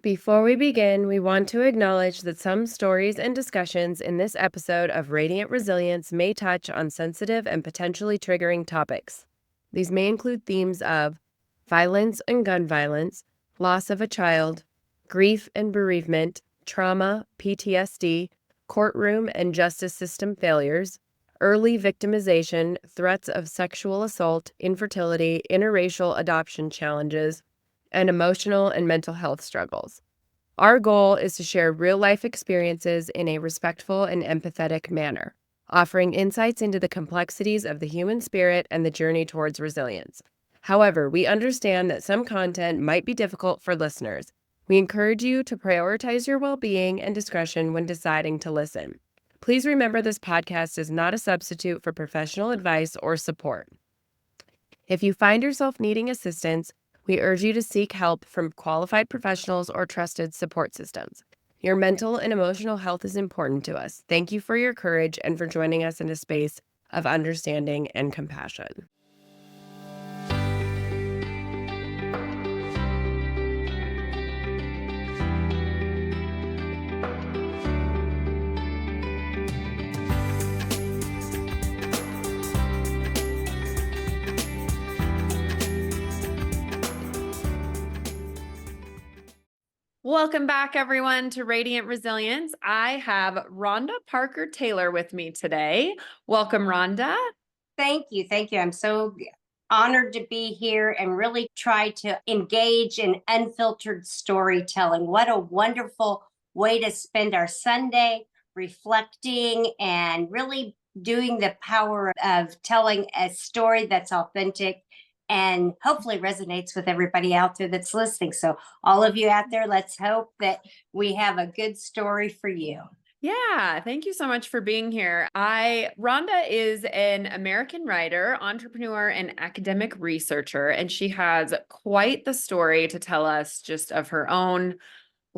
Before we begin, we want to acknowledge that some stories and discussions in this episode of Radiant Resilience may touch on sensitive and potentially triggering topics. These may include themes of violence and gun violence, loss of a child, grief and bereavement, trauma, PTSD, courtroom and justice system failures, early victimization, threats of sexual assault, infertility, interracial adoption challenges, and emotional and mental health struggles. Our goal is to share real-life experiences in a respectful and empathetic manner, offering insights into the complexities of the human spirit and the journey towards resilience. However, we understand that some content might be difficult for listeners. We encourage you to prioritize your well-being and discretion when deciding to listen. Please remember this podcast is not a substitute for professional advice or support. If you find yourself needing assistance, we urge you to seek help from qualified professionals or trusted support systems. Your mental and emotional health is important to us. Thank you for your courage and for joining us in a space of understanding and compassion. Welcome back, everyone, to Radiant Resilience. I have Rhonda Parker Taylor with me today. Welcome, Rhonda. Thank you. Thank you. I'm so honored to be here and really try to engage in unfiltered storytelling. What a wonderful way to spend our Sunday, reflecting and really doing the power of telling a story that's authentic and hopefully resonates with everybody out there that's listening. So all of you out there, let's hope that we have a good story for you. Yeah, thank you so much for being here. Rhonda is an American writer, entrepreneur, and academic researcher, and she has quite the story to tell us just of her own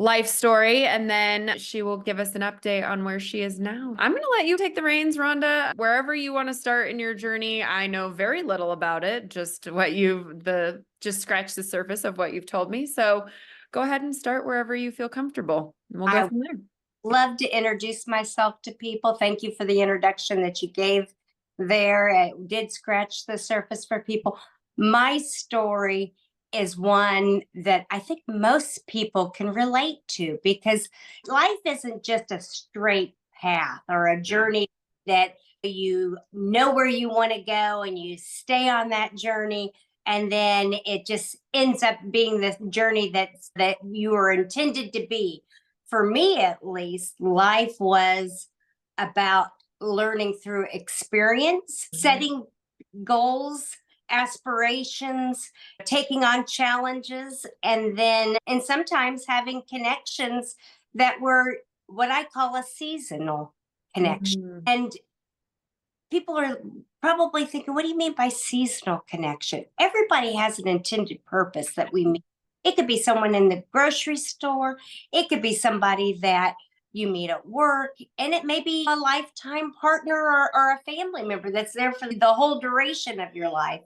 life story, and then she will give us an update on where she is now. I'm going to let you take the reins, Rhonda. Wherever you want to start in your journey, I know very little about it, just scratch the surface of what you've told me. So go ahead and start wherever you feel comfortable, and we'll go from there. Love to introduce myself to people. Thank you for the introduction that you gave there. It did scratch the surface for people. My story is one that I think most people can relate to because life isn't just a straight path or a journey that you know where you want to go and you stay on that journey. And then it just ends up being the journey that you were intended to be. For me, at least, life was about learning through experience, setting goals, aspirations, taking on challenges, and sometimes having connections that were what I call a seasonal connection. Mm-hmm. And people are probably thinking, what do you mean by seasonal connection? Everybody has an intended purpose that we meet. It could be someone in the grocery store. It could be somebody that you meet at work, and it may be a lifetime partner or a family member that's there for the whole duration of your life.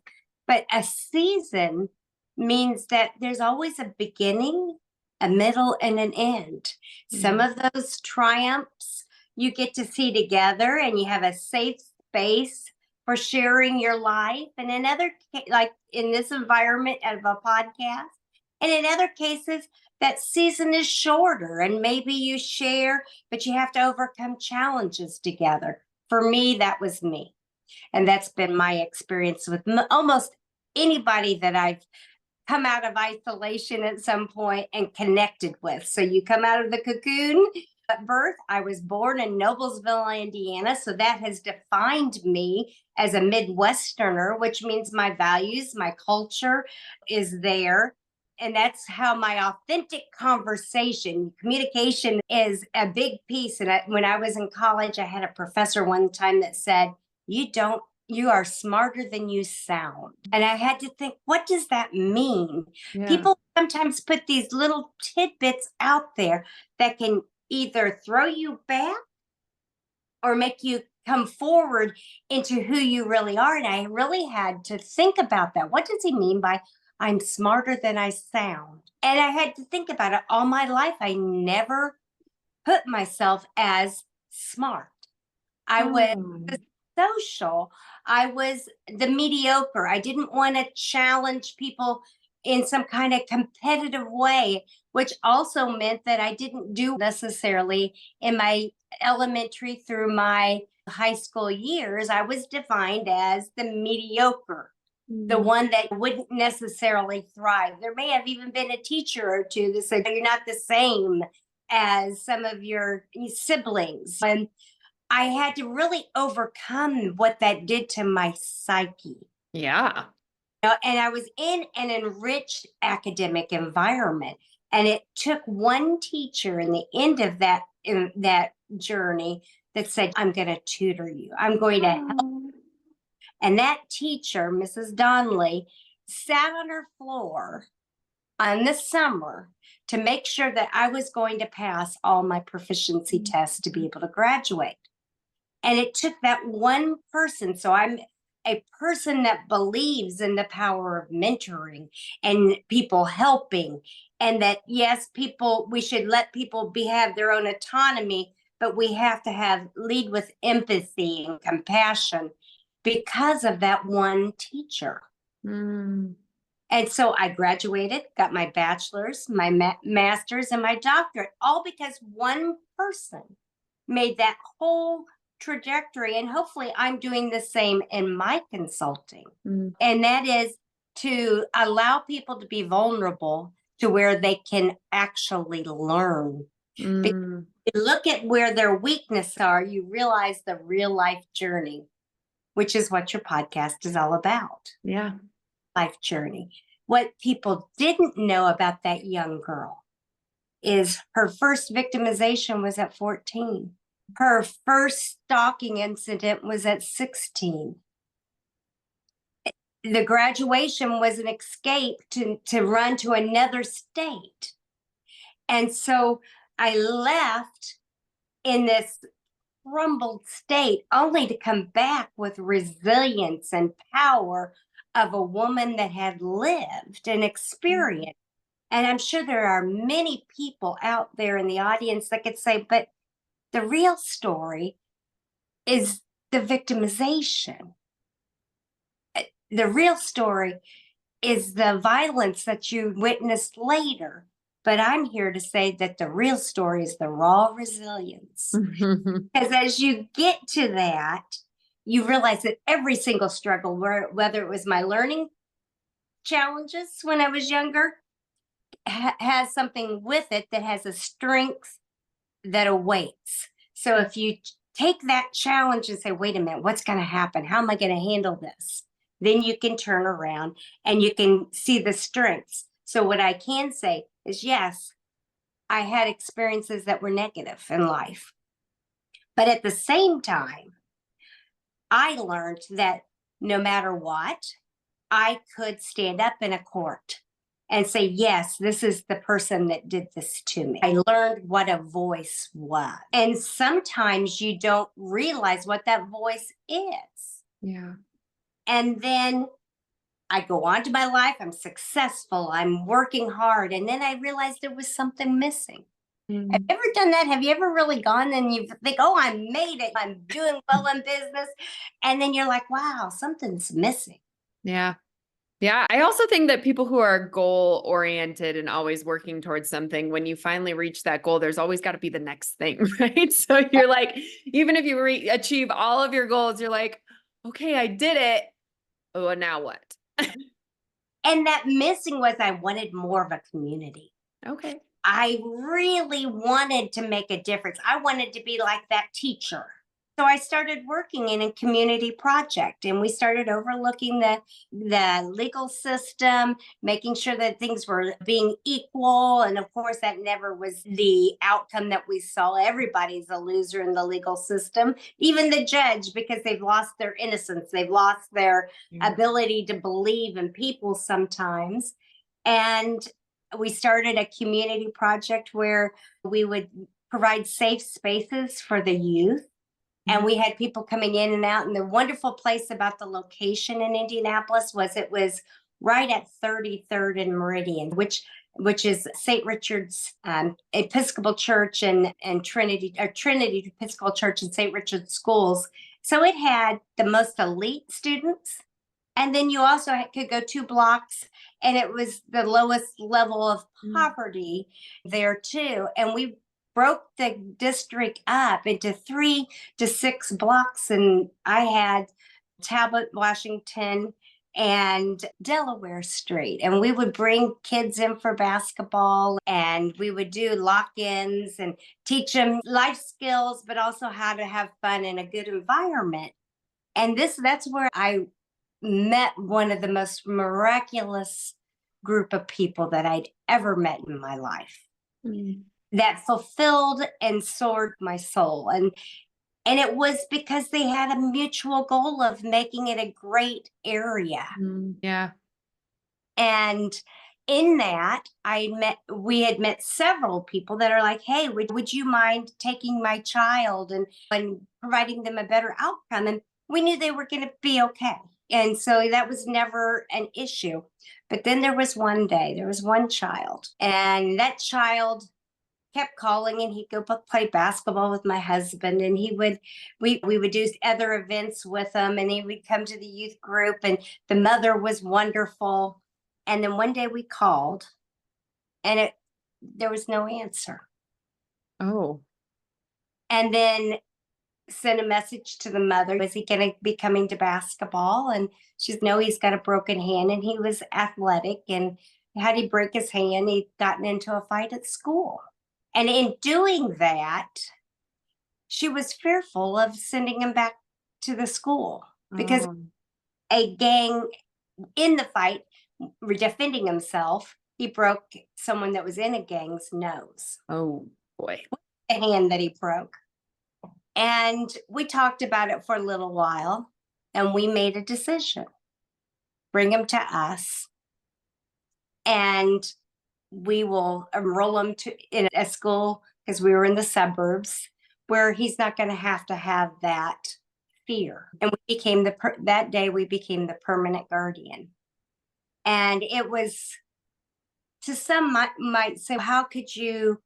But a season means that there's always a beginning, a middle, and an end. Mm-hmm. Some of those triumphs you get to see together, and you have a safe space for sharing your life. And in other, like in this environment of a podcast, and in other cases, that season is shorter and maybe you share, but you have to overcome challenges together. For me, that was me. And that's been my experience with almost anybody that I've come out of isolation at some point and connected with. So you come out of the cocoon at birth. I was born in Noblesville, Indiana. So that has defined me as a Midwesterner, which means my values, my culture is there. And that's how my authentic communication is a big piece. And when I was in college, I had a professor one time that said, you are smarter than you sound. And I had to think, what does that mean? Yeah. People sometimes put these little tidbits out there that can either throw you back or make you come forward into who you really are. And I really had to think about that. What does he mean by I'm smarter than I sound. And I had to think about it all my life. I never put myself as smart. I was Oh. social. I was the mediocre. I didn't want to challenge people in some kind of competitive way, which also meant that I didn't do necessarily in my elementary through my high school years. I was defined as the mediocre, the one that wouldn't necessarily thrive. There may have even been a teacher or two that said, you're not the same as some of your siblings. And I had to really overcome what that did to my psyche. Yeah. And I was in an enriched academic environment. And it took one teacher in the end of that journey that said, I'm going to tutor you. I'm going to help. And that teacher, Mrs. Donnelly, sat on her floor in the summer to make sure that I was going to pass all my proficiency tests to be able to graduate. And it took that one person. So I'm a person that believes in the power of mentoring and people helping. And that, yes, we should let people have their own autonomy, but we have to lead with empathy and compassion because of that one teacher. Mm. And so I graduated, got my bachelor's, my master's, and my doctorate, all because one person made that whole trajectory. And hopefully I'm doing the same in my consulting. Mm. And that is to allow people to be vulnerable to where they can actually learn. Mm. Look at where their weaknesses are, you realize the real life journey, which is what your podcast is all about. Yeah. Life journey. What people didn't know about that young girl is her first victimization was at 14. Her first stalking incident was at 16. The graduation was an escape to run to another state. And so I left in this crumbled state only to come back with resilience and power of a woman that had lived and experienced. And I'm sure there are many people out there in the audience that could say, but the real story is the victimization. The real story is the violence that you witnessed later. But I'm here to say that the real story is the raw resilience. Because as you get to that, you realize that every single struggle, whether it was my learning challenges when I was younger, has something with it that has a strength that awaits. So if you take that challenge and say, wait a minute, what's going to happen? How am I going to handle this? Then you can turn around and you can see the strengths. So what I can say is, yes, I had experiences that were negative in life. But at the same time, I learned that no matter what, I could stand up in a court and say, yes, this is the person that did this to me. I learned what a voice was. And sometimes you don't realize what that voice is. Yeah. And then I go on to my life. I'm successful. I'm working hard. And then I realized there was something missing. Have you ever done that? Have you ever really gone and you think, oh, I made it. I'm doing well in business. And then you're like, wow, something's missing. Yeah. Yeah. I also think that people who are goal oriented and always working towards something, when you finally reach that goal, there's always got to be the next thing, right? So you're like, even if you achieve all of your goals, you're like, okay, I did it. Oh, and now what? And that missing was I wanted more of a community. Okay. I really wanted to make a difference. I wanted to be like that teacher. So I started working in a community project, and we started overlooking the legal system, making sure that things were being equal. And of course, that never was the outcome that we saw. Everybody's a loser in the legal system, even the judge, because they've lost their innocence. They've lost their ability to believe in people sometimes. And we started a community project where we would provide safe spaces for the youth. And we had people coming in and out. And the wonderful place about the location in Indianapolis was it was right at 33rd and Meridian, which is St. Richard's Episcopal Church and Trinity Episcopal Church and St. Richard's schools. So it had the most elite students. And then you also could go 2 blocks, and it was the lowest level of poverty there too. And we broke the district up into 3 to 6 blocks. And I had Talbot, Washington, and Delaware Street. And we would bring kids in for basketball, and we would do lock-ins and teach them life skills, but also how to have fun in a good environment. And that's where I met one of the most miraculous group of people that I'd ever met in my life, that fulfilled and soared my soul. And it was because they had a mutual goal of making it a great area. Yeah. And in that, we had met several people that are like, hey, would you mind taking my child and providing them a better outcome? And we knew they were going to be okay. And so that was never an issue. But then there was one child, and that child kept calling, and he'd go play basketball with my husband, and we would do other events with him, and he would come to the youth group, and the mother was wonderful. And then one day we called, and there was no answer. Oh. And then sent a message to the mother. Was he going to be coming to basketball? And she said, no, he's got a broken hand, and he was athletic. And how did he break his hand? He'd gotten into a fight at school. And in doing that, she was fearful of sending him back to the school because a gang in the fight, defending himself, he broke someone that was in a gang's nose. Oh, boy. The hand that he broke. And we talked about it for a little while, and we made a decision. Bring him to us, and we will enroll him in a school, because we were in the suburbs, where he's not going to have that fear. And we became that day we became the permanent guardian. And it was, to some might say, how could you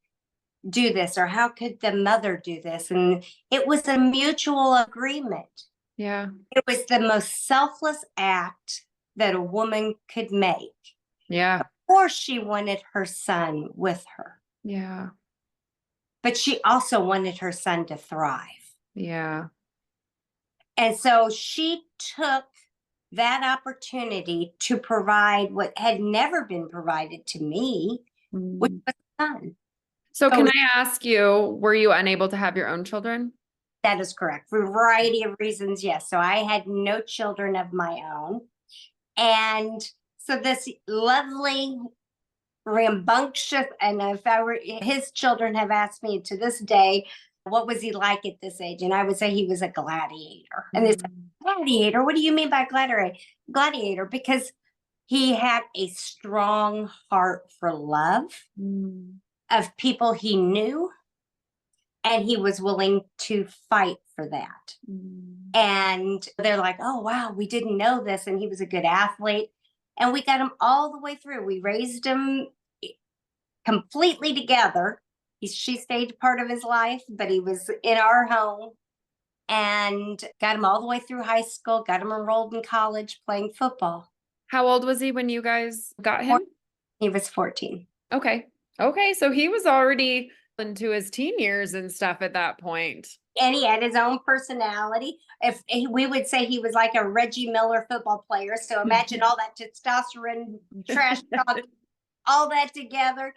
do this, or how could the mother do this? And it was a mutual agreement. Yeah. It was the most selfless act that a woman could make. Yeah. Of course, she wanted her son with her. Yeah. But she also wanted her son to thrive. Yeah. And so she took that opportunity to provide what had never been provided to me, which was a son. So can I ask you, were you unable to have your own children? That is correct. For a variety of reasons, yes. So I had no children of my own. And so this lovely, rambunctious, and if I were, his children have asked me to this day, what was he like at this age? And I would say he was a gladiator. And they said, gladiator? What do you mean by gladiator? Gladiator, because he had a strong heart for love of people he knew, and he was willing to fight for that. And they're like, oh, wow, we didn't know this. And he was a good athlete. And we got him all the way through. We raised him completely together. She stayed part of his life, but he was in our home, and got him all the way through high school, got him enrolled in college playing football. How old was he when you guys got him? He was 14. Okay. Okay. So he was already into his teen years and stuff at that point. And he had his own personality. We would say he was like a Reggie Miller football player. So imagine all that testosterone, trash talk, all that together.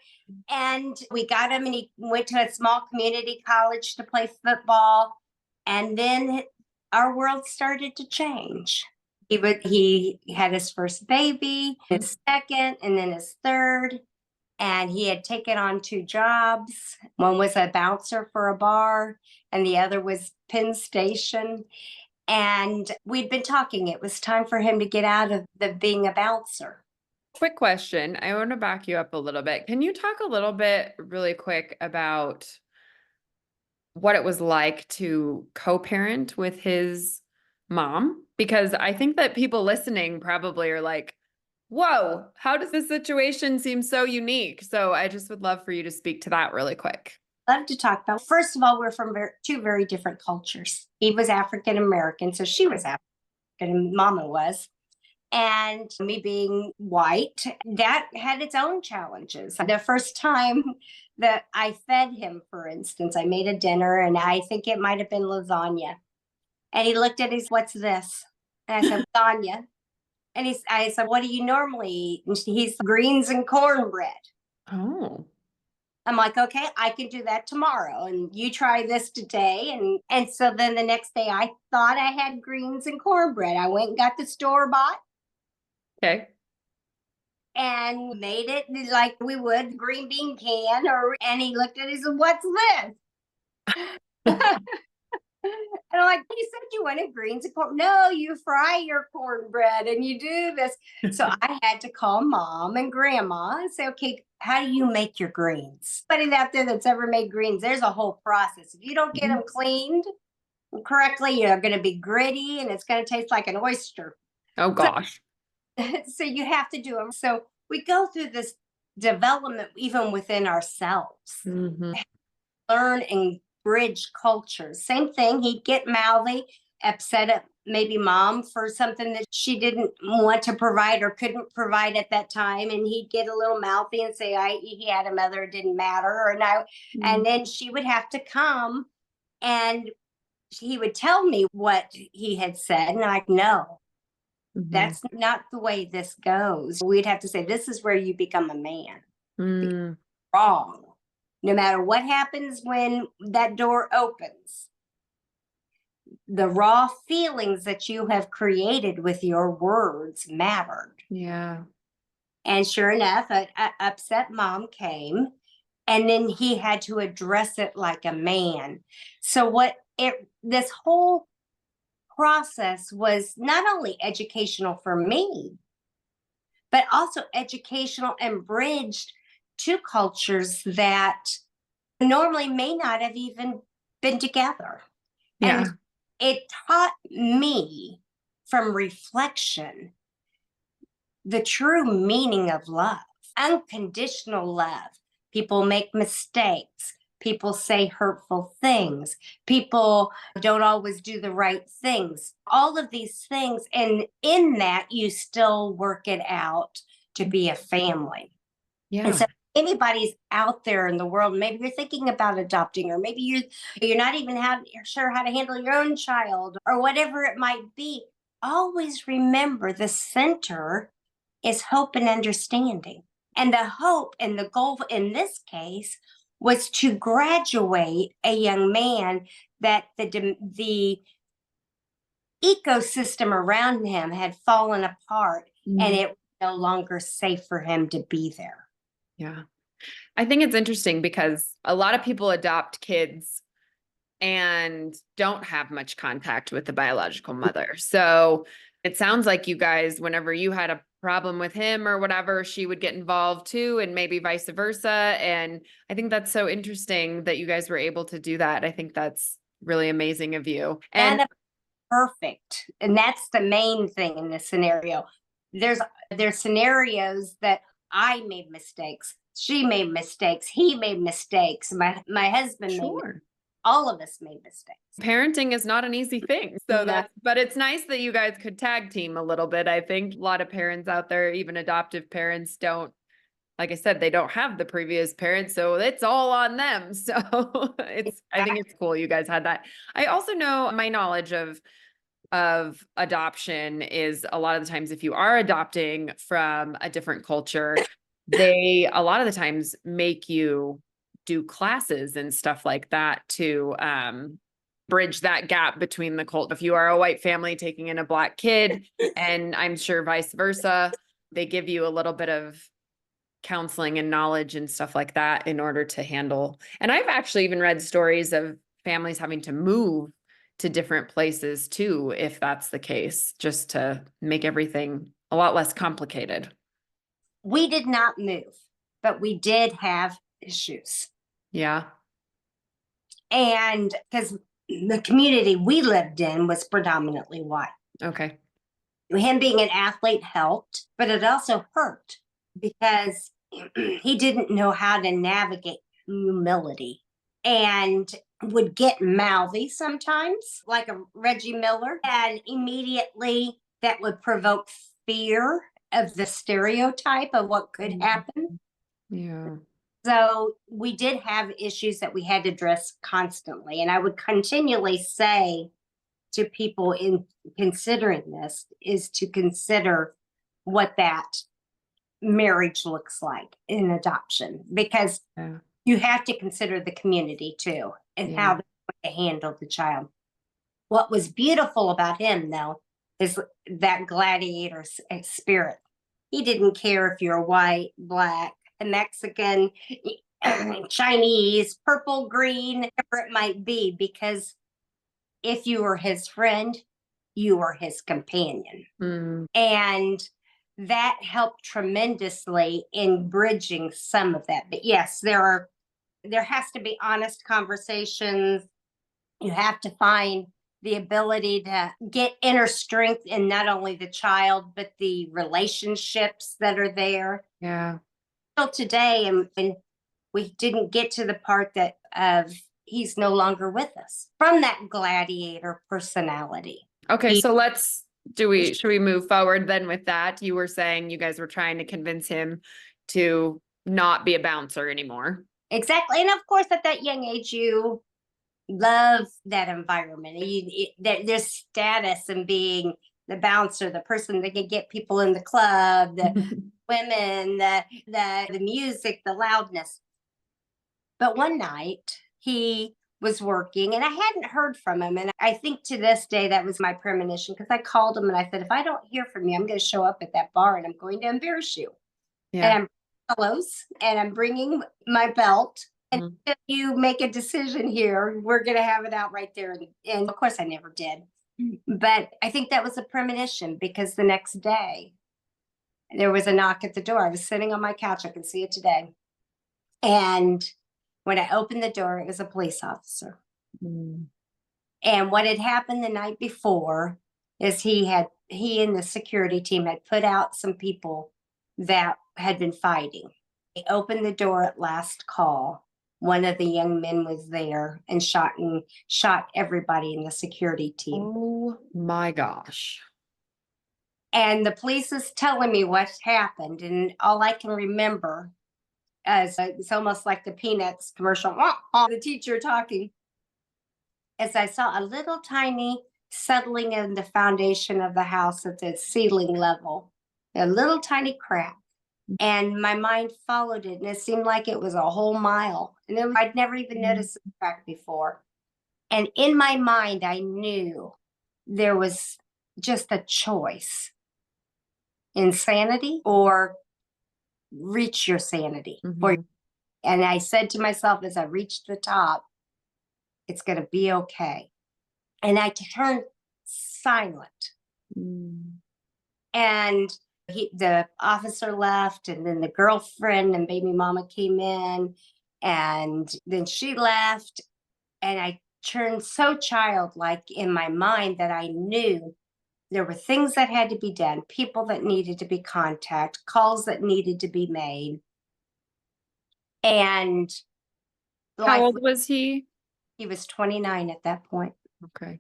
And we got him, and he went to a small community college to play football. And then our world started to change. He had his first baby, his second, and then his third. And he had taken on 2 jobs. One was a bouncer for a bar, and the other was Penn Station. And we'd been talking. It was time for him to get out of being a bouncer. Quick question. I want to back you up a little bit. Can you talk a little bit really quick about what it was like to co-parent with his mom? Because I think that people listening probably are like, Whoa, how does this situation seem so unique? So I just would love for you to speak to that really quick. Love to talk about. First of all, we're from two very different cultures. He was African American, so she was African, and Mama was. And me being white, that had its own challenges. The first time that I fed him, for instance, I made a dinner and I think it might have been lasagna. And he looked at his, what's this? And I said, lasagna. And I said, what do you normally eat? And he's greens and cornbread. Oh. I'm like, okay, I can do that tomorrow. And you try this today. And so then the next day I thought I had greens and cornbread. I went and got the store bought Okay. and made it like we would green bean can, and he looked at it and said, what's this? And I'm like, you said you wanted greens and corn. No, you fry your cornbread and you do this. So I had to call mom and grandma and say, okay, how do you make your greens? Anybody out there that's ever made greens, there's a whole process. If you don't get them cleaned correctly, you're going to be gritty and it's going to taste like an oyster. Oh gosh. So you have to do them. So we go through this development even within ourselves. Mm-hmm. Learn and bridge cultures. Same thing. He'd get mouthy, upset at maybe mom for something that she didn't want to provide or couldn't provide at that time. And he'd get a little mouthy and say, he had a mother, it didn't matter. Or now, and then she would have to come and he would tell me what he had said. And I'm like, no, that's not the way this goes. We'd have to say, this is where you become a man. Wrong. No matter what happens when that door opens, the raw feelings that you have created with your words mattered. Yeah. And sure enough, an upset mom came, and then he had to address it like a man. So this whole process was not only educational for me, but also educational and bridged two cultures that normally may not have even been together. Yeah. And it taught me from reflection the true meaning of love, unconditional love. People make mistakes. People say hurtful things. People don't always do the right things. All of these things. And in that, you still work it out to be a family. Yeah. And so anybody's out there in the world, maybe you're thinking about adopting, or maybe you're not even sure how to handle your own child, or whatever it might be. Always remember the center is hope and understanding. And the hope and the goal in this case was to graduate a young man that the ecosystem around him had fallen apart and it was no longer safe for him to be there. Yeah. I think it's interesting because a lot of people adopt kids and don't have much contact with the biological mother. So it sounds like you guys, whenever you had a problem with him or whatever, she would get involved too, and maybe vice versa. And I think that's so interesting that you guys were able to do that. I think that's really amazing of you. And perfect. And that's the main thing in this scenario. There's scenarios that I made mistakes. She made mistakes. He made mistakes. My husband made mistakes. All of us made mistakes. Parenting is not an easy thing. So but it's nice that you guys could tag team a little bit. I think a lot of parents out there, even adoptive parents, don't, like I said, they don't have the previous parents, so it's all on them. So I think it's cool you guys had that. I also know my knowledge of adoption is a lot of the times if you are adopting from a different culture, they a lot of the times make you do classes and stuff like that to bridge that gap between the cult. If you are a white family taking in a Black kid, and I'm sure vice versa, they give you a little bit of counseling and knowledge and stuff like that in order to handle. And I've actually even read stories of families having to move to different places too, if that's the case, just to make everything a lot less complicated. We did not move, but we did have issues. Yeah. And because the community we lived in was predominantly white. Okay. Him being an athlete helped, but it also hurt because he didn't know how to navigate humility and would get mouthy sometimes, like a Reggie Miller, and immediately that would provoke fear of the stereotype of what could happen. Yeah. So we did have issues that we had to address constantly. And I would continually say to people in considering this is to consider what that marriage looks like in adoption, because Yeah. you have to consider the community too and how they're going to handle the child. What was beautiful about him, though, is that gladiator spirit. He didn't care if you're white, black, Mexican, Chinese, purple, green, whatever it might be, because if you were his friend, you were his companion. Mm. And that helped tremendously in bridging some of that. But yes, there has to be honest conversations. You have to find the ability to get inner strength in not only the child, but the relationships that are there. Yeah. Till today, and we didn't get to the part that of he's no longer with us from that gladiator personality. Okay, so should we move forward then with that? You were saying you guys were trying to convince him to not be a bouncer anymore. Exactly. And of course, at that young age, you love that environment. There's status in being the bouncer, the person that can get people in the club, the women, the music, the loudness. But one night he was working and I hadn't heard from him. And I think to this day, that was my premonition because I called him and I said, if I don't hear from you, I'm going to show up at that bar and I'm going to embarrass you. Yeah. And I'm close and I'm bringing my belt. And if you make a decision here, we're going to have it out right there. And of course, I never did. But I think that was a premonition because the next day there was a knock at the door. I was sitting on my couch. I can see it today. And when I opened the door, it was a police officer. Mm. And what had happened the night before is he and the security team had put out some people that had been fighting. They opened the door at last call. One of the young men was there and shot everybody in the security team. Oh my gosh. And the police is telling me what happened. And all I can remember is it's almost like the Peanuts commercial, the teacher talking, as I saw a little tiny settling in the foundation of the house at the ceiling level, a little tiny crack. And my mind followed it, and it seemed like it was a whole mile. And I'd never even noticed the crack before. And in my mind, I knew there was just a choice: insanity or reach your sanity. Mhm. And I said to myself as I reached the top, it's going to be okay. And I turned silent. Mm. And the officer left, and then the girlfriend and baby mama came in, and then she left. And I turned so childlike in my mind that I knew there were things that had to be done, people that needed to be contacted, calls that needed to be made. And How old was he? He was 29 at that point. Okay.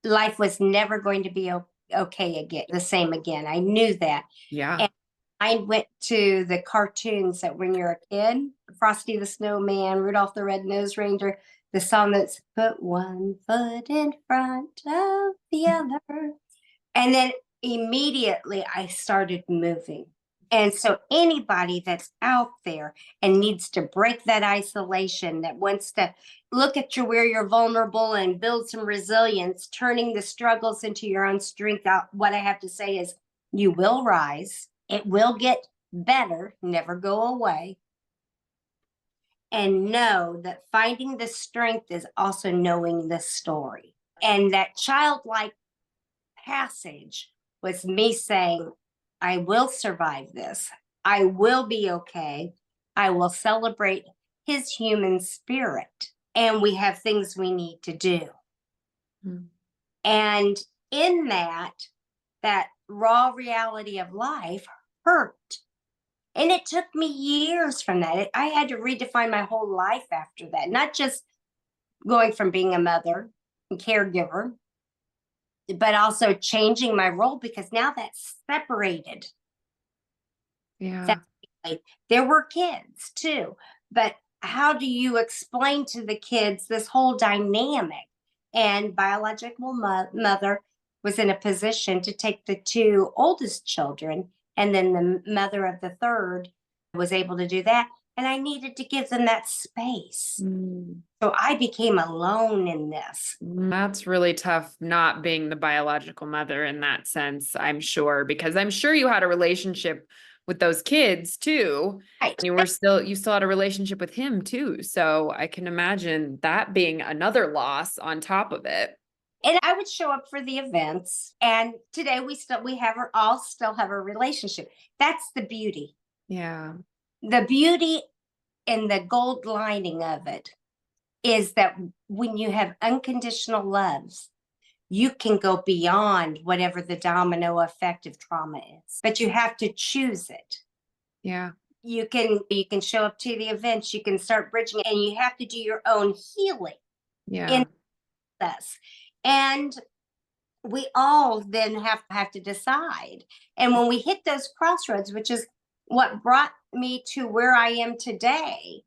Life was never going to be okay again, the same again. I knew that. Yeah. And I went to the cartoons that when you're a kid, Frosty the Snowman, Rudolph the Red-Nosed Reindeer, the song that's put one foot in front of the other. And then immediately I started moving. And so anybody that's out there and needs to break that isolation, that wants to look at where you're vulnerable and build some resilience, turning the struggles into your own strength, what I have to say is you will rise. It will get better, never go away. And know that finding the strength is also knowing the story. And that childlike passage was me saying, I will survive this. I will be okay. I will celebrate his human spirit. And we have things we need to do. Mm. And in that, that raw reality of life hurt. And it took me years from that. I had to redefine my whole life after that, not just going from being a mother and caregiver, but also changing my role because now that's separated. Yeah. There were kids too, but how do you explain to the kids this whole dynamic? And biological mother was in a position to take the two oldest children, and then the mother of the third was able to do that. And I needed to give them that space. Mm. So I became alone in this. That's really tough, not being the biological mother in that sense, I'm sure, because I'm sure you had a relationship with those kids too. Right. You still had a relationship with him too. So I can imagine that being another loss on top of it. And I would show up for the events. And today we all still have a relationship. That's the beauty. Yeah. The beauty and the gold lining of it is that when you have unconditional loves, you can go beyond whatever the domino effect of trauma is, but you have to choose it. Yeah. You can show up to the events, you can start bridging, and you have to do your own healing Yeah. in this. And we all then have to decide. And when we hit those crossroads, which is what brought me to where I am today,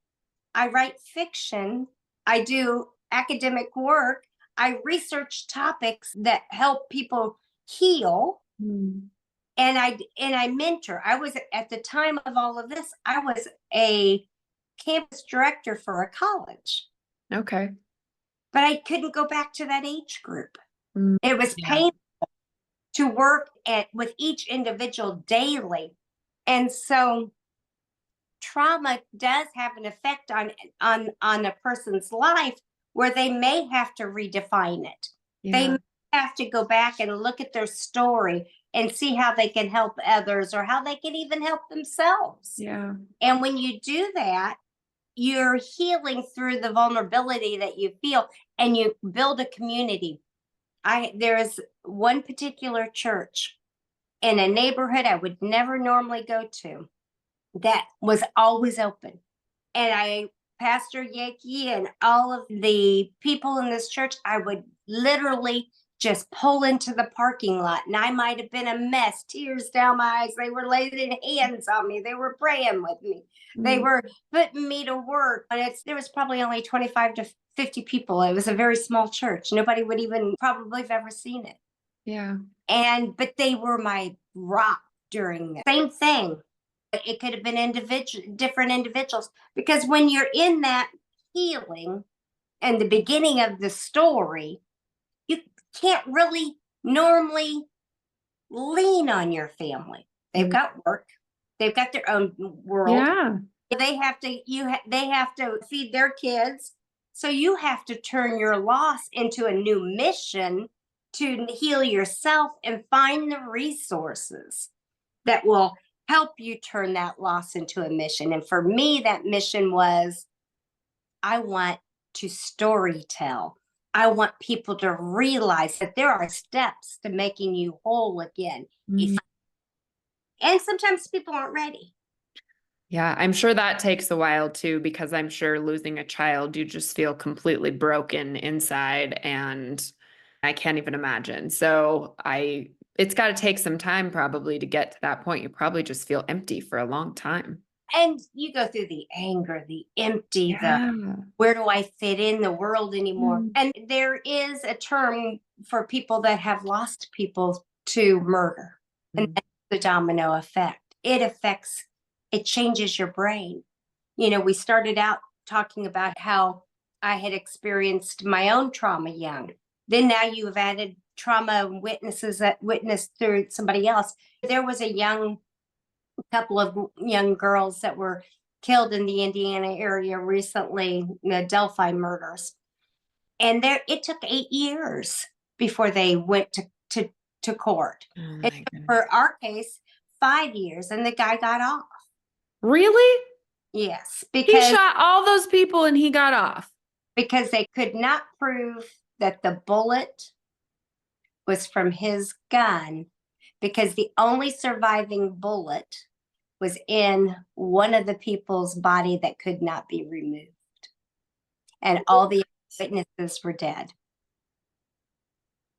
I write fiction, I do academic work, I research topics that help people heal. Mm. And I mentor. I was, at the time of all of this, I was a campus director for a college. Okay. But I couldn't go back to that age group. Mm. It was Yeah. painful to work with each individual daily. And so trauma does have an effect on a person's life where they may have to redefine it. They Yeah. may have to go back and look at their story and see how they can help others or how they can even help themselves. Yeah. And when you do that, you're healing through the vulnerability that you feel, and you build a community. There is one particular church in a neighborhood I would never normally go to that was always open. And Pastor Yankee and all of the people in this church, I would literally just pull into the parking lot, and I might have been a mess, tears down my eyes. They were laying hands on me. They were praying with me. They were putting me to work. And there was probably only 25 to 50 people. It was a very small church. Nobody would even probably have ever seen it. Yeah. But they were my rock during that. Same thing. It could have been different individuals, because when you're in that healing and the beginning of the story, you can't really normally lean on your family. They've got work. They've got their own world. Yeah. They have to feed their kids. So you have to turn your loss into a new mission to heal yourself and find the resources that will help you turn that loss into a mission. And for me, that mission was, I want to story tell. I want people to realize that there are steps to making you whole again. Mm. And sometimes people aren't ready. Yeah, I'm sure that takes a while too, because I'm sure losing a child, you just feel completely broken inside, and I can't even imagine. So it's got to take some time probably to get to that point. You probably just feel empty for a long time. And you go through the anger, the empty, where do I fit in the world anymore? Mm. And there is a term for people that have lost people to murder. And that's the domino effect. It changes your brain. We started out talking about how I had experienced my own trauma young. Then now you've added trauma witnesses that witnessed through somebody else. There was a couple of young girls that were killed in the Indiana area recently, the Delphi murders. And it took 8 years before they went to court. Oh For our case, 5 years, and the guy got off. Really? Yes, He because shot all those people and he got off. Because they could not prove that the bullet was from his gun. because the only surviving bullet was in one of the people's body that could not be removed. And all the witnesses were dead.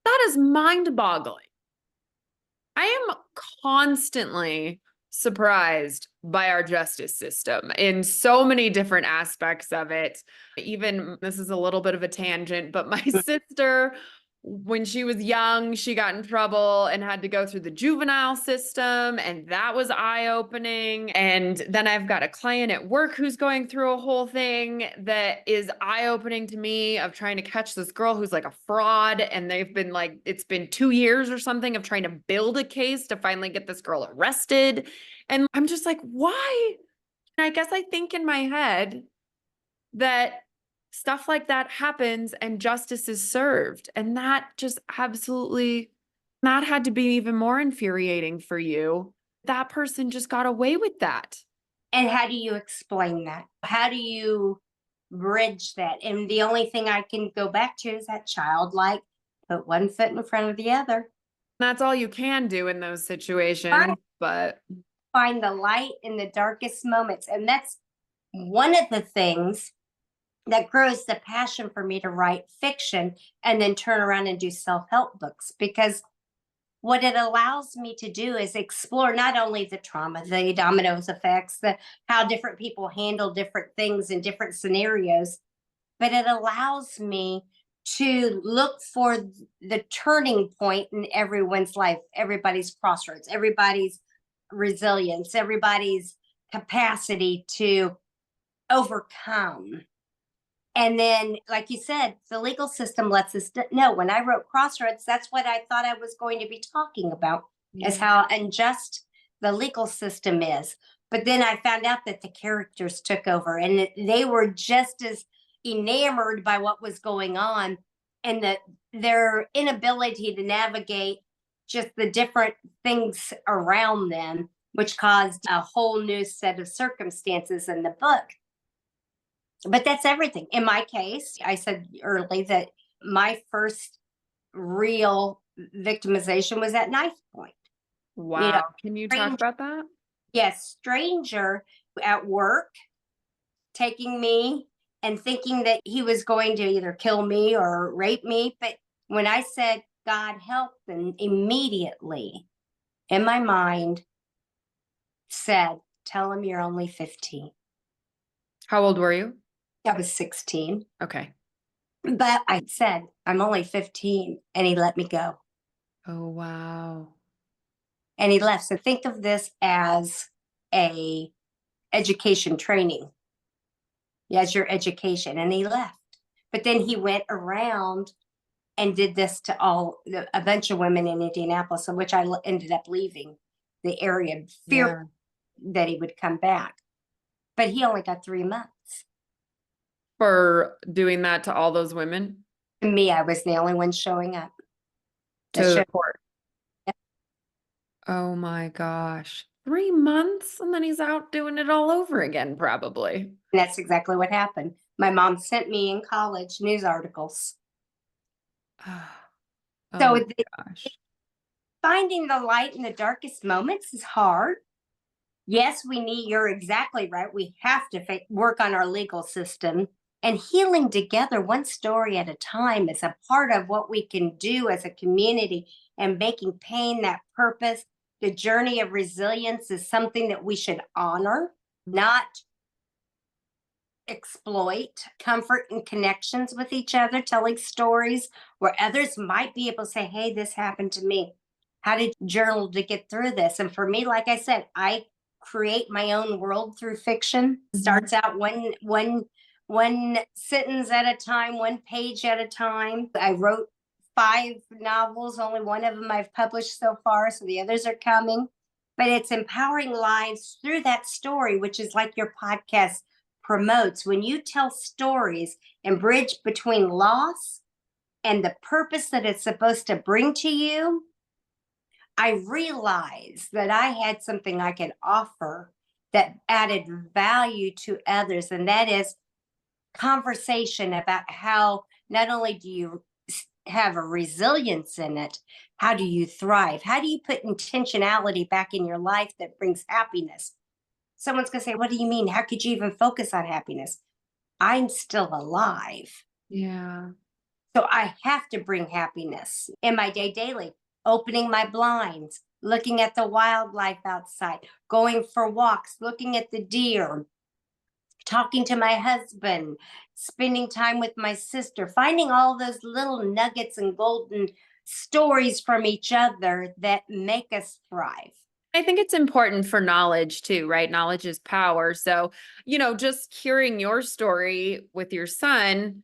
That is mind-boggling. I am constantly surprised by our justice system in so many different aspects of it. Even this is a little bit of a tangent, but my sister, when she was young, she got in trouble and had to go through the juvenile system, and that was eye-opening. And then I've got a client at work who's going through a whole thing that is eye-opening to me, of trying to catch this girl who's like a fraud, and they've been like, it's been 2 years or something of trying to build a case to finally get this girl arrested. And I'm just like, why? And I guess I think in my head that stuff like that happens and justice is served. And that just absolutely, that had to be even more infuriating for you. That person just got away with that. And how do you explain that? How do you bridge that? And the only thing I can go back to is that childlike, put one foot in front of the other. That's all you can do in those situations. Right. But Find the light in the darkest moments. And that's one of the things that grows the passion for me to write fiction and then turn around and do self-help books, because what it allows me to do is explore not only the trauma, the dominoes effects, the how different people handle different things in different scenarios, but it allows me to look for the turning point in everyone's life, everybody's crossroads, everybody's resilience, everybody's capacity to overcome. And then, like you said, the legal system lets us know. When I wrote Crossroads, that's what I thought I was going to be talking about, is how unjust the legal system is. But then I found out that the characters took over, and they were just as enamored by what was going on, and that their inability to navigate just the different things around them, which caused a whole new set of circumstances in the book. But that's everything. In my case, I said early that my first real victimization was at knife point. wow. Can you talk about that? Yes, stranger at work taking me and thinking that he was going to either kill me or rape me. But when I said, God help them, immediately in my mind said, tell him you're only 15. How old were you? I was 16. Okay. But I said, I'm only 15, and he let me go. Oh, wow. And he left. So think of this as a education training. As your education. And he left. But then he went around and did this to a bunch of women in Indianapolis, in which I ended up leaving the area, fearful that he would come back. But he only got 3 months. For doing that to all those women? To me, I was the only one showing up. To the court. Yeah. Oh my gosh. 3 months, and then he's out doing it all over again, probably. And that's exactly what happened. My mom sent me in college news articles. Oh So gosh. Finding the light in the darkest moments is hard. Yes, you're exactly right. We have to work on our legal system, and healing together, one story at a time, is a part of what we can do as a community, and making pain that purpose. The journey of resilience is something that we should honor, not exploit. Comfort and connections with each other, telling stories where others might be able to say, hey, this happened to me. How did you journal to get through this? And for me, like I said, I create my own world through fiction. Starts out one sentence at a time, one page at a time. I wrote 5 novels. Only one of them I've published so far, so the others are coming. But it's empowering lives through that story, which is like your podcast promotes. When you tell stories and bridge between loss and the purpose that it's supposed to bring to you, I realized that I had something I could offer that added value to others, and that is conversation about how not only do you have a resilience in it, how do you thrive? How do you put intentionality back in your life that brings happiness? Someone's going to say, "What do you mean? How could you even focus on happiness?" I'm still alive. Yeah. So I have to bring happiness in my day daily, opening my blinds, looking at the wildlife outside, going for walks, looking at the deer, talking to my husband, spending time with my sister, finding all those little nuggets and golden stories from each other that make us thrive. I think it's important for knowledge too, right? Knowledge is power. So, just hearing your story with your son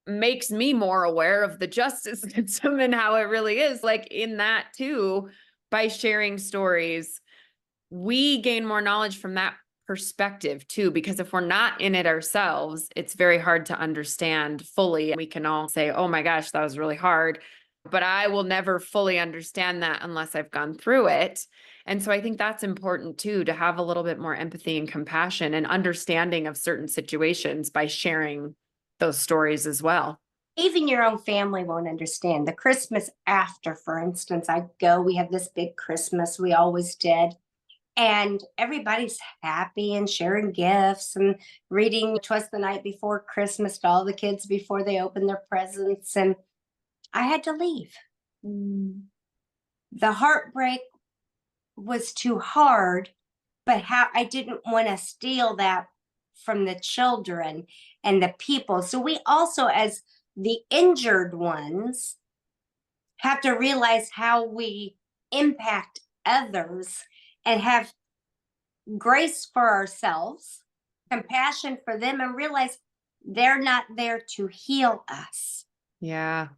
makes me more aware of the justice system and how it really is. Like in that too, by sharing stories, we gain more knowledge from that perspective too, because if we're not in it ourselves, it's very hard to understand fully. We can all say, oh my gosh, that was really hard. But I will never fully understand that unless I've gone through it. And so I think that's important too, to have a little bit more empathy and compassion and understanding of certain situations by sharing those stories as well. Even your own family won't understand. The Christmas after, for instance, we have this big Christmas, we always did. And everybody's happy and sharing gifts and reading "Twas the Night Before Christmas" to all the kids before they open their presents. And I had to leave. Mm. The heartbreak was too hard, but how I didn't want to steal that from the children and the people. So we also, as the injured ones, have to realize how we impact others and have grace for ourselves, compassion for them, and realize they're not there to heal us. Yeah.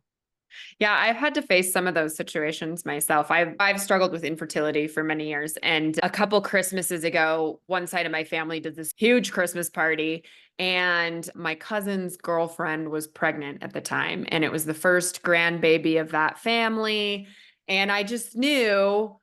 Yeah, I've had to face some of those situations myself. I've struggled with infertility for many years. And a couple Christmases ago, one side of my family did this huge Christmas party, and my cousin's girlfriend was pregnant at the time. And it was the first grandbaby of that family. And I just knew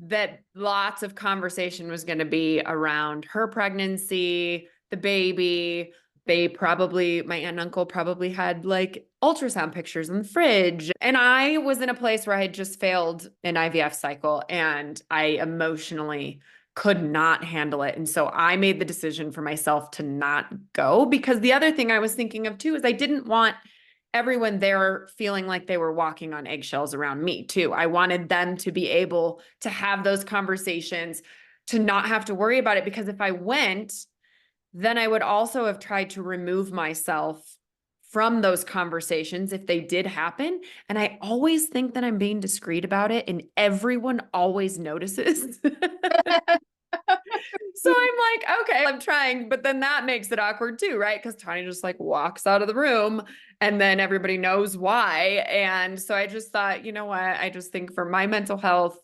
that lots of conversation was going to be around her pregnancy, the baby. My aunt and uncle probably had like ultrasound pictures in the fridge. And I was in a place where I had just failed an IVF cycle and I emotionally could not handle it. And so I made the decision for myself to not go, because the other thing I was thinking of too is I didn't want everyone there feeling like they were walking on eggshells around me too. I wanted them to be able to have those conversations, to not have to worry about it, because if I went, then I would also have tried to remove myself from those conversations if they did happen. And I always think that I'm being discreet about it, and everyone always notices. So I'm like, okay, I'm trying, but then that makes it awkward too, right? Because Tanya just like walks out of the room and then everybody knows why. And so I just thought, you know what? I just think for my mental health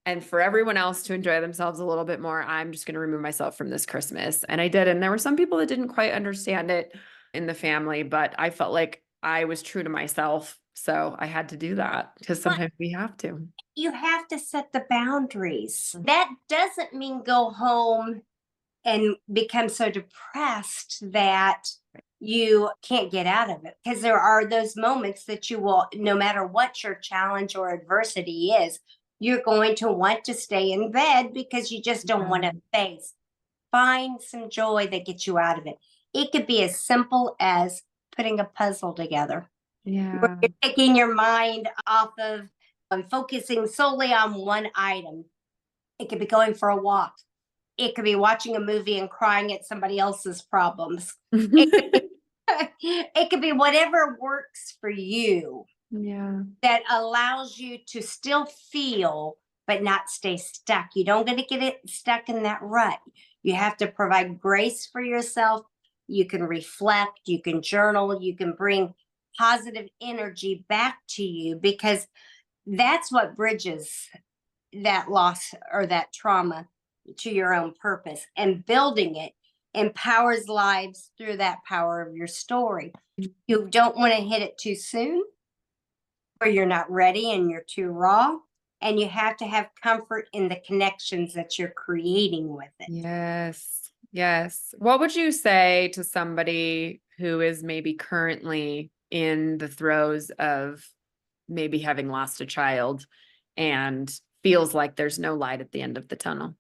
and for everyone else to enjoy themselves a little bit more, I'm just going to remove myself from this Christmas. And I did. And there were some people that didn't quite understand it in the family, but I felt like I was true to myself. So I had to do that, because But sometimes we have to. you have to set the boundaries. That doesn't mean go home and become so depressed that you can't get out of it, because there are those moments that you will, no matter what your challenge or adversity is, you're going to want to stay in bed because you just don't want to face. Find some joy that gets you out of it. It could be as simple as putting a puzzle together, where Yeah. you're taking your mind off of focusing solely on one item. It could be going for a walk. It could be watching a movie and crying at somebody else's problems. It could be whatever works for you, Yeah. that allows you to still feel but not stay stuck. You don't get to get it stuck in that rut. You have to provide grace for yourself. You can reflect, you can journal, you can bring positive energy back to you, because that's what bridges that loss or that trauma to your own purpose, and building it empowers lives through that power of your story. You don't want to hit it too soon, or you're not ready and you're too raw, and you have to have comfort in the connections that you're creating with it. Yes. Yes. What would you say to somebody who is maybe currently in the throes of maybe having lost a child and feels like there's no light at the end of the tunnel?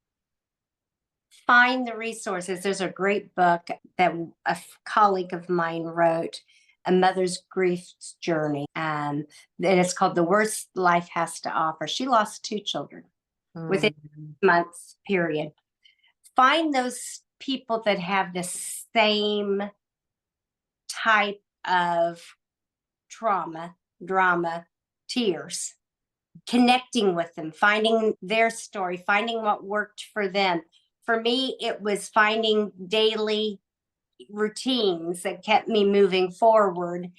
Find the resources. There's a great book that a colleague of mine wrote, A Mother's Grief Journey. And it's called The Worst Life Has to Offer. She lost 2 children within months period. Find those people that have the same type of trauma, drama, tears, connecting with them, finding their story, finding what worked for them. For me, it was finding daily routines that kept me moving forward.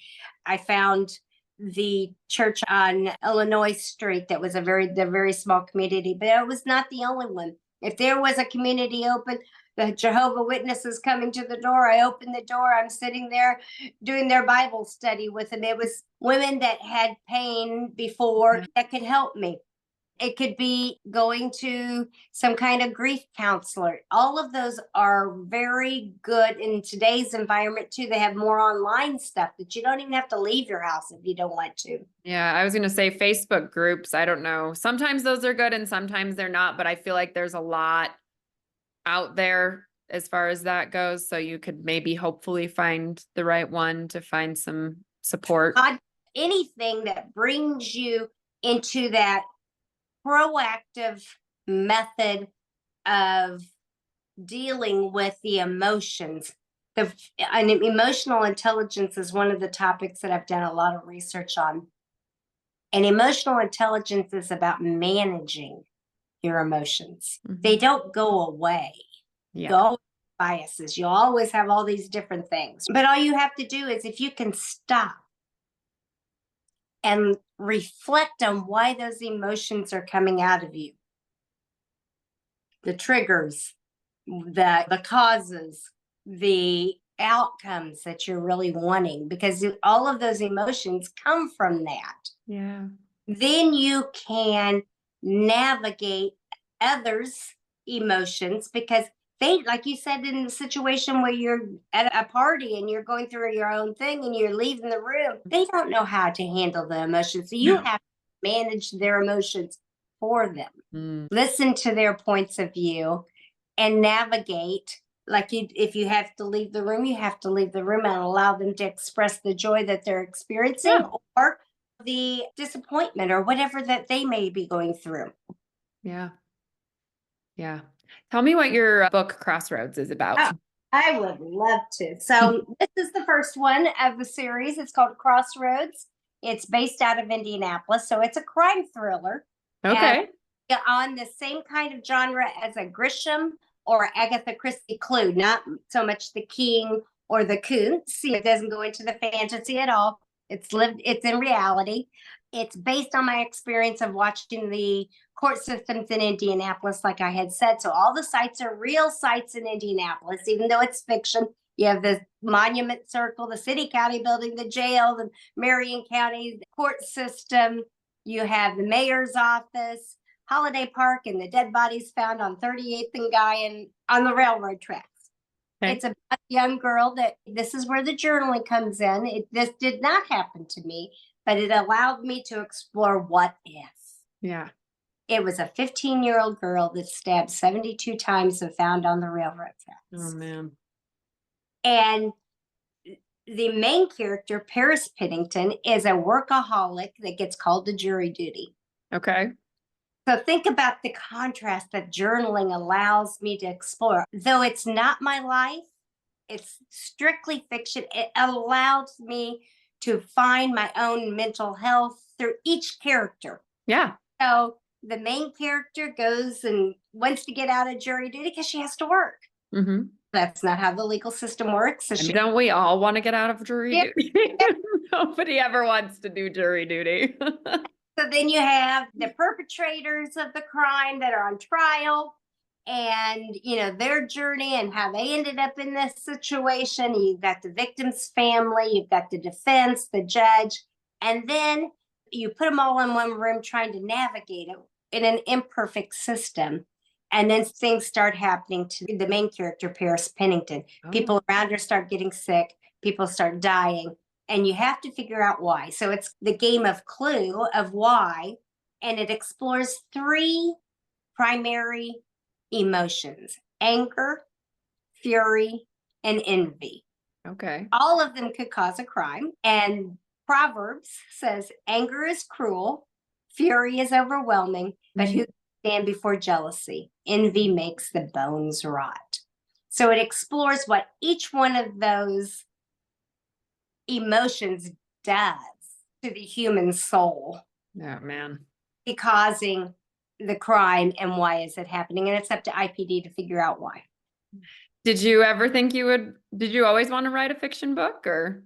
I found the church on Illinois Street that was the very small community, but it was not the only one. If there was a community open, the Jehovah Witnesses coming to the door, I opened the door, I'm sitting there doing their Bible study with them. It was women that had pain before that could help me. It could be going to some kind of grief counselor. All of those are very good in today's environment too. They have more online stuff that you don't even have to leave your house if you don't want to. Yeah, I was going to say Facebook groups. I don't know. Sometimes those are good and sometimes they're not, but I feel like there's a lot out there as far as that goes. So you could maybe hopefully find the right one to find some support. Anything that brings you into that proactive method of dealing with the emotions. And emotional intelligence is one of the topics that I've done a lot of research on. And emotional intelligence is about managing your emotions. They don't go away. Yeah. You always have biases. You always have all these different things. But all you have to do is if you can stop and reflect on why those emotions are coming out of you, the triggers, the causes, the outcomes that you're really wanting, because all of those emotions come from that. Yeah. Then you can navigate others' emotions, because they, like you said, in the situation where you're at a party and you're going through your own thing and you're leaving the room, they don't know how to handle the emotions. So you have to manage their emotions for them. Listen to their points of view and navigate. Like if you have to leave the room, you have to leave the room and allow them to express the joy that they're experiencing or the disappointment or whatever that they may be going through. Yeah. Yeah. Tell me what your book Crossroads is about. Oh, I would love to. So this is the first one of the series. It's called Crossroads. It's based out of Indianapolis. So it's a crime thriller. Okay. On the same kind of genre as a Grisham or Agatha Christie Clue, not so much the king or the Koontz. It doesn't go into the fantasy at all. It's in reality. It's based on my experience of watching the court systems in Indianapolis, like I had said. So all the sites are real sites in Indianapolis, even though it's fiction. You have the Monument Circle, the city county building, the jail, the Marion County court system. You have the mayor's office, Holiday Park, and the dead bodies found on 38th and Guy and on the railroad tracks. Okay. It's about a young girl that this is where the journaling comes in. This did not happen to me, but it allowed me to explore what if. Yeah. It was a 15-year-old girl that stabbed 72 times and found on the railroad tracks. Oh, man. And the main character, Paris Pennington, is a workaholic that gets called to jury duty. Okay. So think about the contrast that journaling allows me to explore. Though it's not my life, it's strictly fiction. It allows me to find my own mental health through each character. Yeah. So the main character goes and wants to get out of jury duty because she has to work. Mm-hmm. That's not how the legal system works. So don't we all want to get out of jury duty? Nobody ever wants to do jury duty. So then you have the perpetrators of the crime that are on trial and, their journey and how they ended up in this situation. You've got the victim's family, you've got the defense, the judge, and then you put them all in one room trying to navigate it in an imperfect system. And then things start happening to the main character, Paris Pennington. Oh. People around her start getting sick. People start dying. and you have to figure out why. So it's the game of Clue of why, and it explores three primary emotions: anger, fury, and envy. Okay. All of them could cause a crime. And Proverbs says anger is cruel, fury is overwhelming, but who can stand before jealousy? Envy makes the bones rot. So it explores what each one of those emotions does to the human soul, Oh man. causing the crime and why is it happening. And it's up to IPD to figure out why. Did you ever think did you always want to write a fiction book or?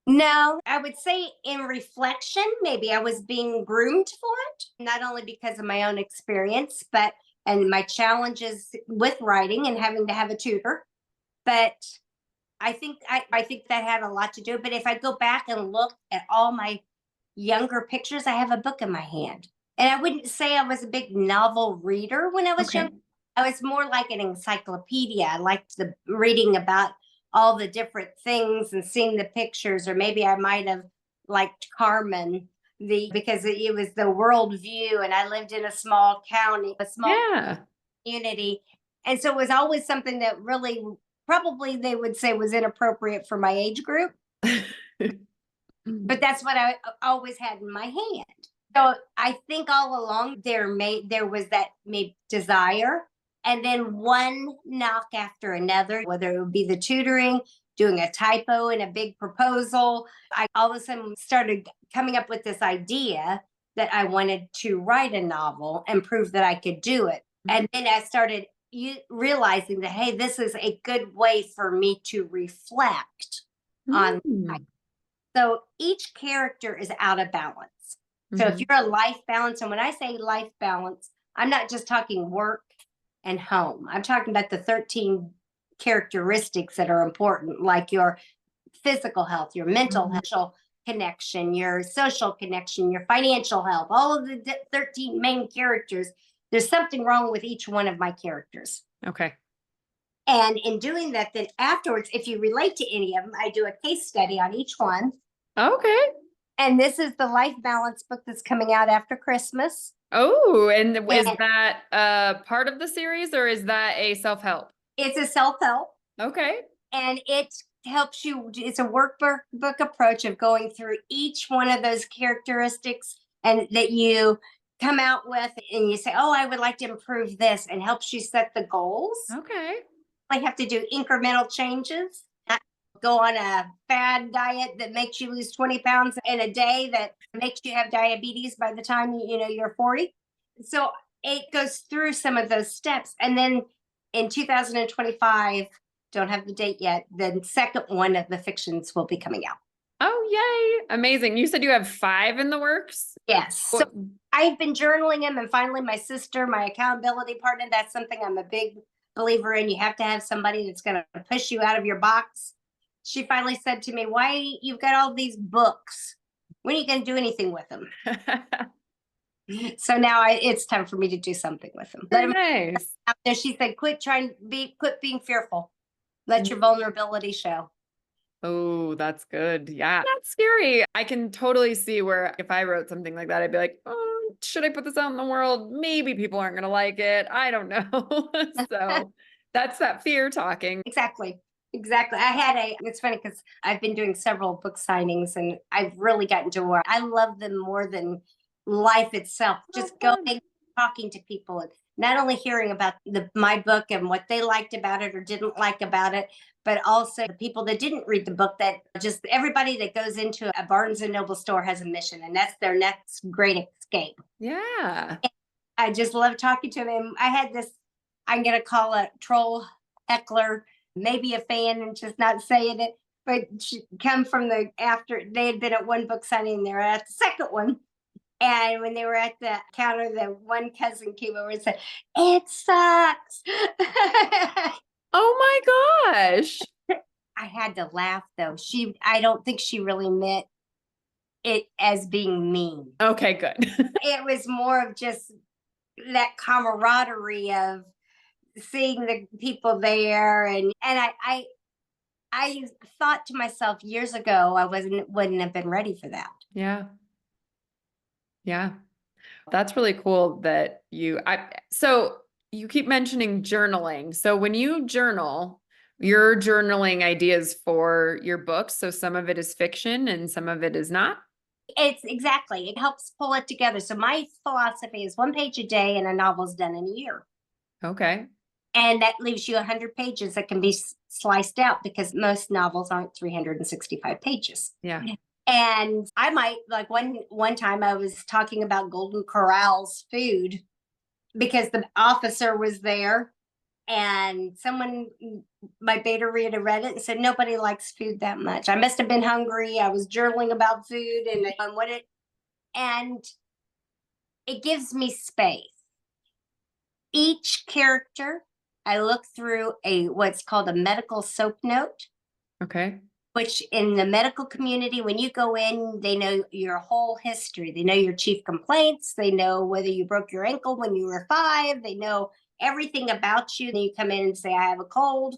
No, I would say in reflection, maybe I was being groomed for it, not only because of my own experience, but and my challenges with writing and having to have a tutor. But I think that had a lot to do. But if I go back and look at all my younger pictures, I have a book in my hand. And I wouldn't say I was a big novel reader when I was Okay. young. I was more like an encyclopedia. I liked the reading about all the different things and seeing the pictures, or maybe I might have liked Carmen because it was the world view, and I lived in a small county, a small Yeah. community. And so it was always something that really probably they would say was inappropriate for my age group. But that's what I always had in my hand. So I think all along there was that maybe desire, and then one knock after another, whether it would be the tutoring, doing a typo in a big proposal. I all of a sudden started coming up with this idea that I wanted to write a novel and prove that I could do it. And then I started realizing that, hey, this is a good way for me to reflect on life. So each character is out of balance. So if you're a life balance, and when I say life balance, I'm not just talking work and home. I'm talking about the 13 characteristics that are important, like your physical health, your mental health connection, your social connection, your financial health, all of the 13 main characters. There's something wrong with each one of my characters. Okay. And in doing that, then afterwards, if you relate to any of them, I do a case study on each one. Okay. And this is the life balance book that's coming out after Christmas. Oh, and is And that part of the series or is that a self-help? it's a self-help, Okay. and it helps you. It's a workbook approach of going through each one of those characteristics, and that you come out with, and you say, oh, I would like to improve this, and helps you set the goals. Okay. I have to do incremental changes, not go on a fad diet that makes you lose 20 pounds in a day that makes you have diabetes by the time you're 40. So it goes through some of those steps. And then in 2025, don't have the date yet, the second one of the fictions will be coming out. Oh, yay. Amazing. You said you have 5 in the works? Yes. So I've been journaling them, and finally my sister, my accountability partner, that's something I'm a big believer in. You have to have somebody that's going to push you out of your box. She finally said to me, why you've got all these books? When are you going to do anything with them? So now it's time for me to do something with them. Let them Nice. out there. She said, quit being fearful. Let your vulnerability show. Oh, that's good. Yeah. That's scary. I can totally see where if I wrote something like that, I'd be like, oh, should I put this out in the world? Maybe people aren't going to like it. I don't know. So that's that fear talking. Exactly. It's funny because I've been doing several book signings, and I've really gotten to where I love them more than life itself. Just going, talking to people, and not only hearing about my book and what they liked about it or didn't like about it, but also the people that didn't read the book, that just everybody that goes into a Barnes and Noble store has a mission, and that's their next great escape. Yeah. And I just love talking to them. I had this, I'm going to call it troll heckler, maybe a fan and just not saying it, but she come from after they had been at one book signing, and they were at the second one. And when they were at the counter, the one cousin came over and said, it sucks. Oh my gosh. I had to laugh though. I don't think she really meant it as being mean. Okay, good. It was more of just that camaraderie of seeing the people there, and I thought to myself years ago, I wouldn't have been ready for that. Yeah. Yeah. That's really cool that so you keep mentioning journaling. So when you journal, you're journaling ideas for your books. So some of it is fiction and some of it is not. It's exactly, it helps pull it together. So my philosophy is 1 page a day and a novel's done in a year. Okay. And that leaves you 100 pages that can be sliced out because most novels aren't 365 pages. Yeah. And I might like one time I was talking about Golden Corral's food because the officer was there and someone, my beta reader, read it and said nobody likes food that much. I must have been hungry. I was journaling about food and what it, and it gives me space. Each character, I look through a what's called a medical soap note, Okay. which in the medical community, when you go in, they know your whole history. They know your chief complaints. They know whether you broke your ankle when you were 5. They know everything about you. Then you come in and say, I have a cold.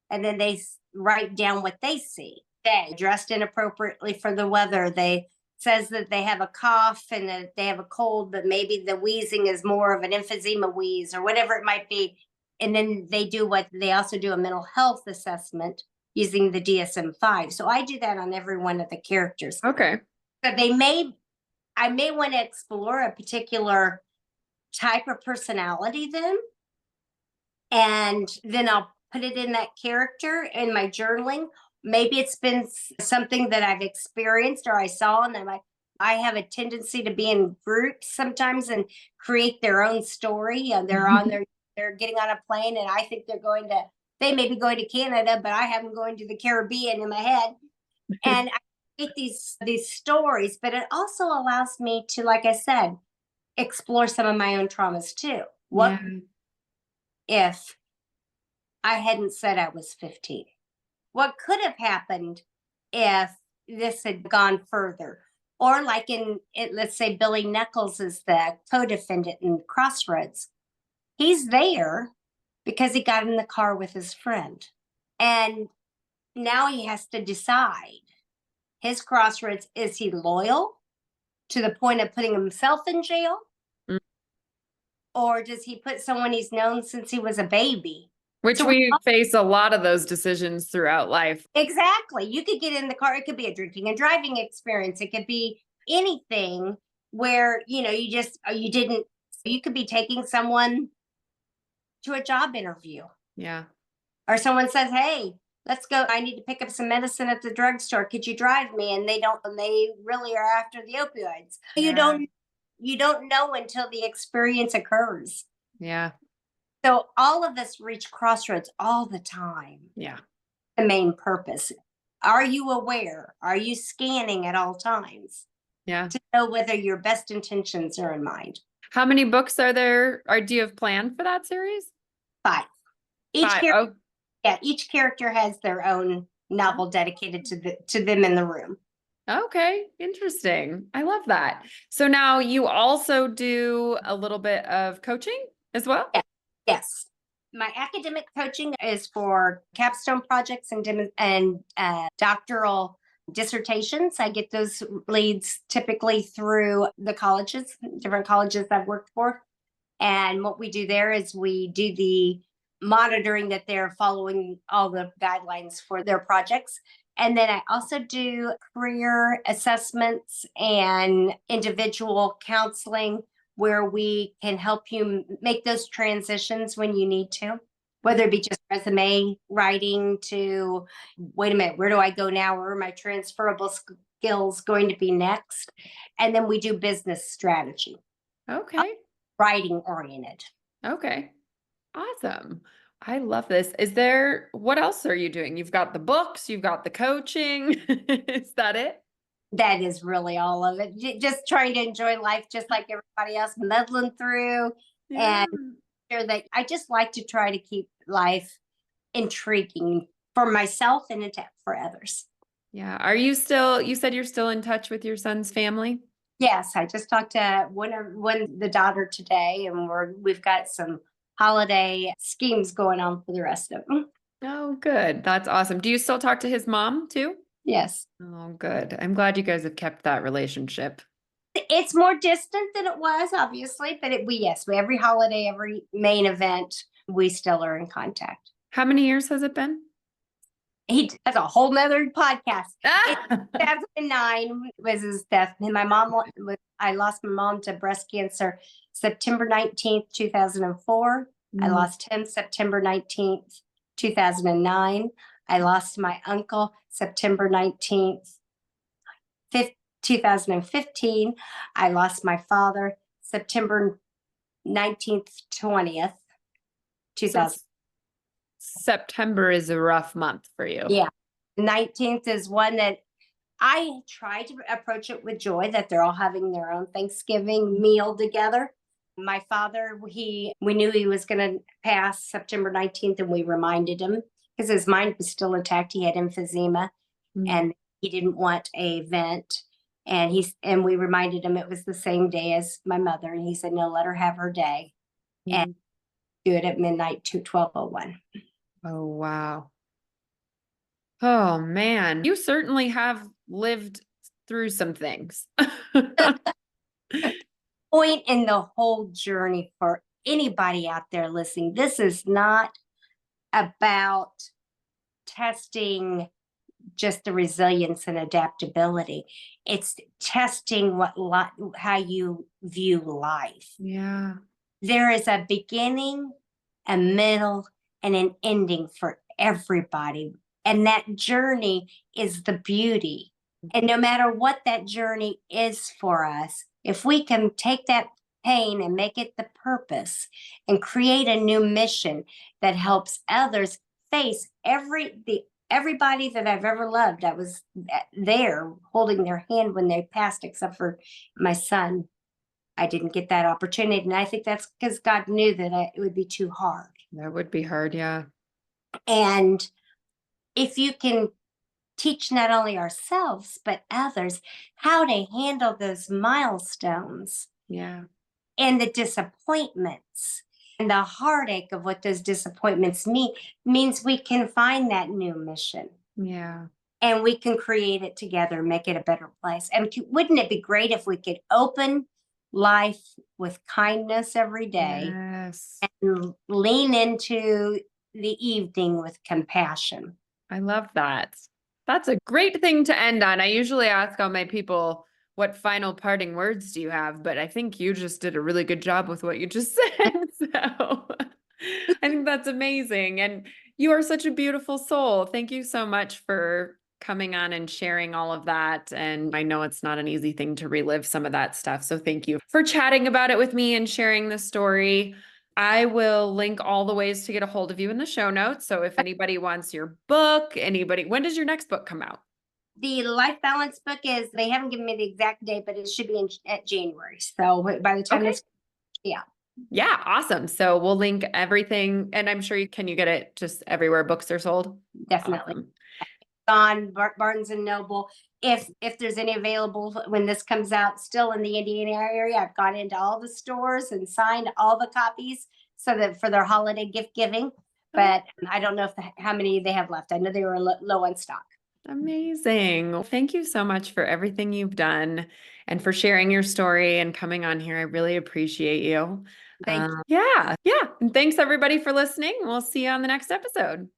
And then they write down what they see. They dressed inappropriately for the weather. They says that they have a cough and that they have a cold, but maybe the wheezing is more of an emphysema wheeze or whatever it might be. And then they also do a mental health assessment using the DSM-5. So I do that on every one of the characters. Okay. So I may want to explore a particular type of personality then. And then I'll put it in that character in my journaling. Maybe it's been something that I've experienced or I saw, and I have a tendency to be in groups sometimes and create their own story. And they're getting on a plane, and I think they may be going to Canada, but I have them going to the Caribbean in my head. And I create these stories, but it also allows me to, like I said, explore some of my own traumas too. What if I hadn't said I was 15? What could have happened if this had gone further? Or like let's say Billy Nichols is the co-defendant in Crossroads. He's there because he got in the car with his friend. And now he has to decide his crossroads. Is he loyal to the point of putting himself in jail? Mm. Or does he put someone he's known since he was a baby? Which we face a lot of those decisions throughout life. Exactly. You could get in the car. It could be a drinking and driving experience. It could be anything where, you could be taking someone to a job interview. Yeah. Or someone says, hey, let's go. I need to pick up some medicine at the drugstore. Could you drive me? And they really are after the opioids. Yeah. You don't know until the experience occurs. Yeah. So all of us reach crossroads all the time. Yeah. The main purpose. Are you aware? Are you scanning at all times? Yeah. To know whether your best intentions are in mind. How many books are there, or do you have planned for that series? 5. Each character has their own novel dedicated to them in the room. Okay, interesting. I love that. So now you also do a little bit of coaching as well? Yes. My academic coaching is for capstone projects and doctoral dissertations. I get those leads typically through the colleges, different colleges I've worked for. And what we do there is we do the monitoring that they're following all the guidelines for their projects. And then I also do career assessments and individual counseling where we can help you make those transitions when you need to, whether it be just resume writing to, wait a minute, where do I go now? Where are my transferable skills going to be next? And then we do business strategy. Okay. Writing oriented. Okay. Awesome. I love this. What else are you doing? You've got the books, you've got the coaching. Is that it? That is really all of it. Just trying to enjoy life just like everybody else, muddling through. Yeah. And sure that I just like to try to keep life intriguing for myself and for others. Yeah. You said you're still in touch with your son's family? Yes, I just talked to the daughter today, and we've got some holiday schemes going on for the rest of them. Oh, good. That's awesome. Do you still talk to his mom too? Yes. Oh, good. I'm glad you guys have kept that relationship. It's more distant than it was, obviously, but yes, every holiday, every main event, we still are in contact. How many years has it been? That's a whole nother podcast. In Ah! 2009 was his death. And I lost my mom to breast cancer September 19th, 2004. I lost him September 19th, 2009. I lost my uncle September 19th, 2015. I lost my father September 19th, 20th, So 2000. September is a rough month for you. Yeah. 19th is one that I try to approach it with joy that they're all having their own Thanksgiving meal together. My father, we knew he was going to pass September 19th, and we reminded him because his mind was still intact. He had emphysema and he didn't want a vent. And we reminded him it was the same day as my mother. And he said, no, let her have her day and do it at midnight to 12:01. Oh, wow. Oh, man. You certainly have lived through some things. Point in the whole journey for anybody out there listening. This is not about testing just the resilience and adaptability. It's testing how you view life. Yeah. There is a beginning, a middle, and an ending for everybody. And that journey is the beauty. And no matter what that journey is for us, if we can take that pain and make it the purpose and create a new mission that helps others face everybody that I've ever loved, I was there holding their hand when they passed, except for my son. I didn't get that opportunity. And I think that's because God knew that it would be too hard. That would be hard. Yeah. And if you can teach not only ourselves, but others how to handle those milestones Yeah. and the disappointments and the heartache of what those disappointments means we can find that new mission. Yeah. And we can create it together, make it a better place. And wouldn't it be great if we could open life with kindness every day Yes. and lean into the evening with compassion? I love that. That's a great thing to end on. I usually ask all my people, what final parting words do you have? But I think you just did a really good job with what you just said. So I think that's amazing. And you are such a beautiful soul. Thank you so much for coming on and sharing all of that. And I know it's not an easy thing to relive some of that stuff. So thank you for chatting about it with me and sharing the story. I will link all the ways to get a hold of you in the show notes. So if anybody wants your book, when does your next book come out? The life balance book they haven't given me the exact date, but it should be at January. So by the time yeah. Yeah, awesome. So we'll link everything, and I'm sure can you get it just everywhere books are sold? Definitely. Awesome. On Barnes and Noble. If there's any available when this comes out still in the Indiana area, I've gone into all the stores and signed all the copies so that for their holiday gift giving. But I don't know how many they have left. I know they were low on stock. Amazing. Well, thank you so much for everything you've done and for sharing your story and coming on here. I really appreciate you. Thank you. Yeah. And thanks everybody for listening. We'll see you on the next episode.